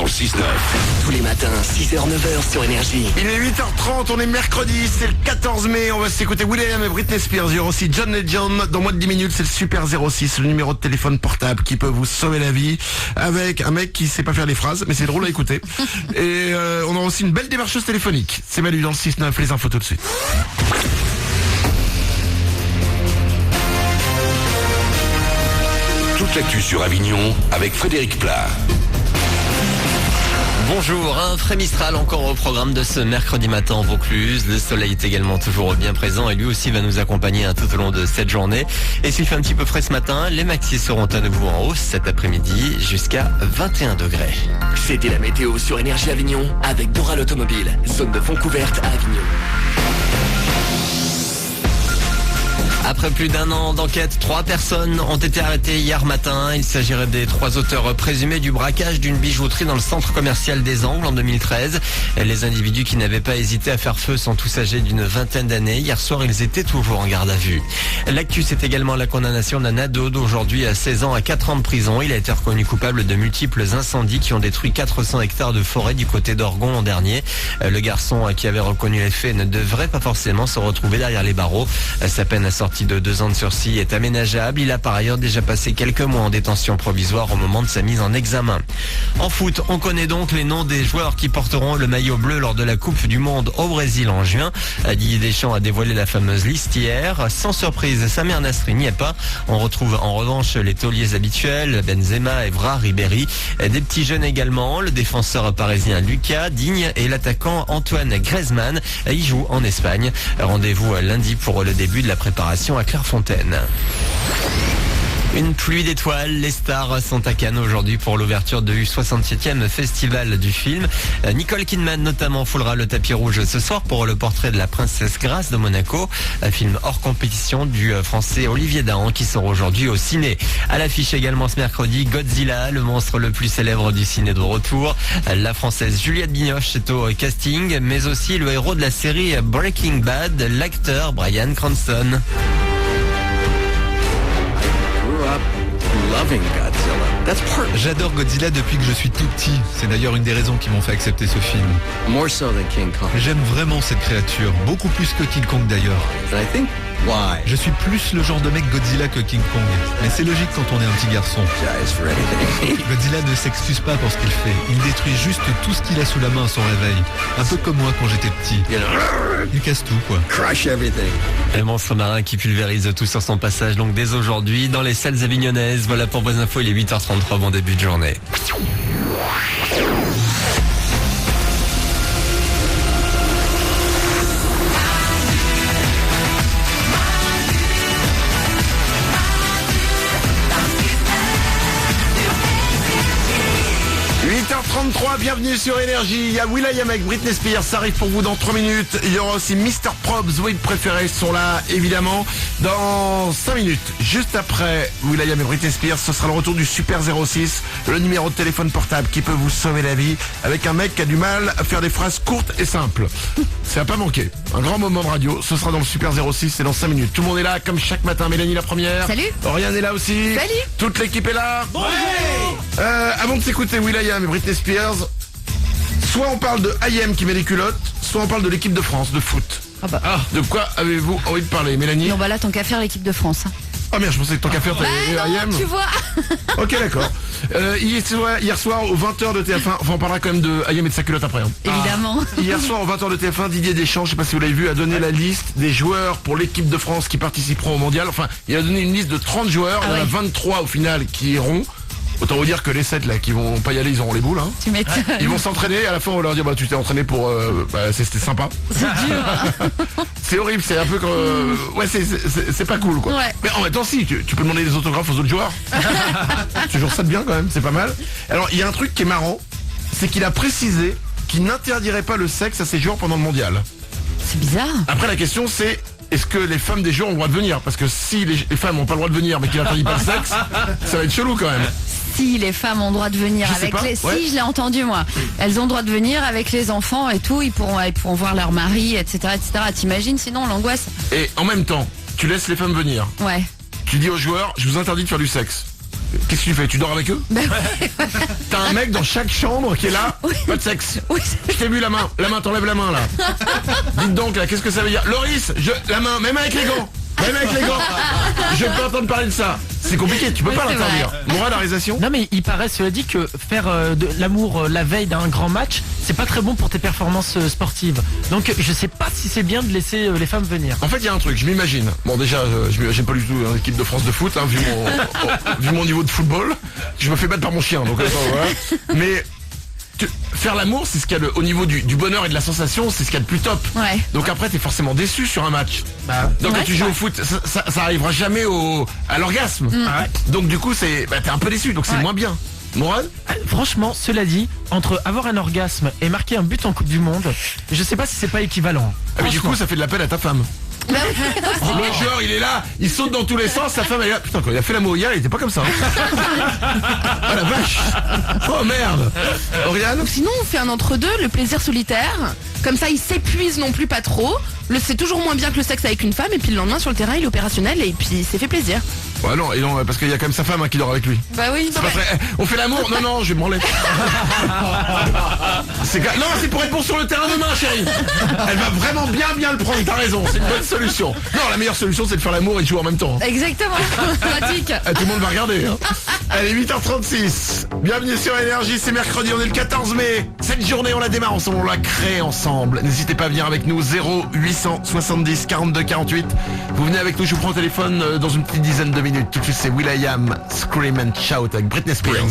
le 6-9. Tous les matins, 6h-9h sur Énergie. Il est 8h30, on est mercredi, c'est le 14 mai, on va s'écouter Will.i.am et Britney Spears. Il y aura aussi John Legend. Dans moins de 10 minutes, c'est le Super 06, le numéro de téléphone portable qui peut vous sauver la vie, avec un mec qui sait pas faire les phrases, mais c'est drôle à écouter. Et on aura aussi une belle démarcheuse téléphonique. C'est Manu dans le 6-9, les infos tout de suite. Toute l'actu sur Avignon avec Frédéric Plat. Bonjour, un frais Mistral encore au programme de ce mercredi matin en Vaucluse. Le soleil est également toujours bien présent et lui aussi va nous accompagner tout au long de cette journée. Et s'il fait un petit peu frais ce matin, les maxis seront à nouveau en hausse cet après-midi jusqu'à 21 degrés. C'était la météo sur Énergie Avignon avec Doral Automobile, zone de fond couverte à Avignon. Après plus d'un an d'enquête, 3 personnes ont été arrêtées hier matin. Il s'agirait des 3 auteurs présumés du braquage d'une bijouterie dans le centre commercial des Angles en 2013. Les individus qui n'avaient pas hésité à faire feu sont tous âgés d'une vingtaine d'années. Hier soir, ils étaient toujours en garde à vue. L'actu, c'est également la condamnation d'un ado d'aujourd'hui à 16 ans à 4 ans de prison. Il a été reconnu coupable de multiples incendies qui ont détruit 400 hectares de forêt du côté d'Orgon l'an dernier. Le garçon qui avait reconnu les faits ne devrait pas forcément se retrouver derrière les barreaux. Sa peine assortie de 2 ans de sursis est aménageable. Il a par ailleurs déjà passé quelques mois en détention provisoire au moment de sa mise en examen. En foot, on connaît donc les noms des joueurs qui porteront le maillot bleu lors de la Coupe du Monde au Brésil en juin. Didier Deschamps a dévoilé la fameuse liste hier. Sans surprise, Samir Nasri n'y est pas. On retrouve en revanche les tauliers habituels, Benzema, Evra, Ribéry. Des petits jeunes également, le défenseur parisien Lucas Digne et l'attaquant Antoine Griezmann. Y jouent en Espagne. Rendez-vous lundi pour le début de la préparation à Clairefontaine. Une pluie d'étoiles, les stars sont à Cannes aujourd'hui pour l'ouverture du 67e festival du film. Nicole Kidman notamment foulera le tapis rouge ce soir pour le portrait de la princesse Grace de Monaco, un film hors compétition du français Olivier Dahan qui sort aujourd'hui au ciné. À l'affiche également ce mercredi, Godzilla, le monstre le plus célèbre du ciné de retour. La française Juliette Binoche est au casting, mais aussi le héros de la série Breaking Bad, l'acteur Bryan Cranston. J'adore Godzilla depuis que je suis tout petit. C'est d'ailleurs une des raisons qui m'ont fait accepter ce film. J'aime vraiment cette créature, beaucoup plus que King Kong d'ailleurs. Je suis plus le genre de mec Godzilla que King Kong. Mais c'est logique quand on est un petit garçon. Godzilla ne s'excuse pas pour ce qu'il fait. Il détruit juste tout ce qu'il a sous la main à son réveil. Un peu comme moi quand j'étais petit. Il casse tout, quoi. Le monstre marin qui pulvérise tout sur son passage donc dès aujourd'hui dans les salles avignonnaises. Voilà pour vos infos, il est 8h33, bon début de journée. Bienvenue sur Énergie. Il y a Will.i.am avec Britney Spears, ça arrive pour vous dans 3 minutes. Il y aura aussi Mr. Probs, vos hits préférés sont là évidemment dans 5 minutes. Juste après Will.i.am et Britney Spears, ce sera le retour du Super 06, le numéro de téléphone portable qui peut vous sauver la vie, avec un mec qui a du mal à faire des phrases courtes et simples. Ça va pas manquer. Un grand moment de radio, ce sera dans le Super 06, c'est dans 5 minutes. Tout le monde est là comme chaque matin. Mélanie la première. Salut. Oriane est là aussi. Salut. Toute l'équipe est là. Ouais. Avant de s'écouter Will.i.am et Britney Spears, soit on parle de I.am qui met les culottes, soit on parle de l'équipe de France de foot. De quoi avez-vous envie de parler, Mélanie? Non, bah là, tant qu'à faire l'équipe de France. Ah merde, je pensais que tant qu'à faire I.am. Tu vois. Ok, d'accord. Hier soir aux 20h de TF1, enfin on parlera quand même de I.am et de sa culotte après. Évidemment. Hier soir aux 20h de TF1, Didier Deschamps, je sais pas si vous l'avez vu, a donné la liste des joueurs pour l'équipe de France qui participeront au mondial. Enfin, il a donné une liste de 30 joueurs, il y en a 23 au final qui iront. Autant vous dire que les 7 là qui vont pas y aller, ils auront les boules hein. Tu m'étonnes. Ils vont s'entraîner, à la fin on va leur dire bah tu t'es entraîné pour c'était sympa. C'est dur. C'est horrible, c'est un peu comme ouais c'est pas cool quoi. Ouais. Mais en même temps si tu peux demander des autographes aux autres joueurs. Toujours ça de bien quand même, c'est pas mal. Alors il y a un truc qui est marrant, c'est qu'il a précisé qu'il n'interdirait pas le sexe à ses joueurs pendant le mondial. C'est bizarre. Après la question c'est est-ce que les femmes des joueurs ont le droit de venir? Parce que si les femmes n'ont pas le droit de venir mais qu'il n'interdit pas le sexe, ça va être chelou quand même. Si les femmes ont le droit de venir avec les... Ouais. Si, je l'ai entendu moi. Elles ont le droit de venir avec les enfants et tout, ils pourront voir leur mari, etc. T'imagines sinon l'angoisse? Et en même temps, tu laisses les femmes venir. Ouais. Tu dis aux joueurs, je vous interdis de faire du sexe. Qu'est-ce que tu fais? Tu dors avec eux? T'as un mec dans chaque chambre qui est là, pas de sexe. Oui. Je t'ai vu la main, t'enlèves la main là. Dites donc là, qu'est-ce que ça veut dire? Loris, la main, même avec les gants. Même avec les gants. Je peux entendre parler de ça. C'est compliqué, tu peux pas l'interdire. Moral, la réalisation? Non mais il paraît, cela dit, que faire de l'amour la veille d'un grand match, c'est pas très bon pour tes performances sportives. Donc je sais pas si c'est bien de laisser les femmes venir. En fait, il y a un truc, je m'imagine. Bon, déjà, j'aime pas du tout l'équipe de France de foot, hein, vu mon niveau de football. Je me fais battre par mon chien, donc voilà. Mais faire l'amour, c'est ce qu'il y a au niveau du bonheur et de la sensation, c'est ce qu'il y a de plus top. Ouais. Donc après, t'es forcément déçu sur un match. Donc ouais, quand tu joues au foot, ça arrivera jamais à l'orgasme. Donc du coup, t'es un peu déçu, donc c'est moins bien. Morad? Franchement, cela dit, entre avoir un orgasme et marquer un but en Coupe du Monde, je sais pas si c'est pas équivalent. Mais du coup, ça fait de la peine à ta femme. Le joueur, il est là, il saute dans tous les sens, sa femme elle est là. Putain, quand il a fait l'amour hier, il était pas comme ça. Oh la vache. Oh merde. Oriane? Sinon on fait un entre-deux, le plaisir solitaire. Comme ça il s'épuise non plus pas trop. C'est toujours moins bien que le sexe avec une femme. Et puis le lendemain sur le terrain il est opérationnel. Et puis il s'est fait plaisir. Ouais non, et non, parce qu'il y a quand même sa femme qui dort avec lui. Bah oui. C'est pas très... On fait l'amour? Non, je vais me branler. Non, c'est pour être bon sur le terrain demain, chérie. Elle va vraiment bien le prendre, t'as raison, c'est une bonne solution. Non, la meilleure solution c'est de faire l'amour et de jouer en même temps. Exactement. Pratique. Tout le monde va regarder. Hein. Allez, 8h36. Bienvenue sur Énergie, c'est mercredi, on est le 14 mai. Cette journée, on la démarre ensemble, on la crée ensemble. N'hésitez pas à venir avec nous, 0870 42 48. Vous venez avec nous, je vous prends au téléphone dans une petite dizaine de minutes. Tout de suite, c'est will.i.am, Scream and Shout avec Britney Spears.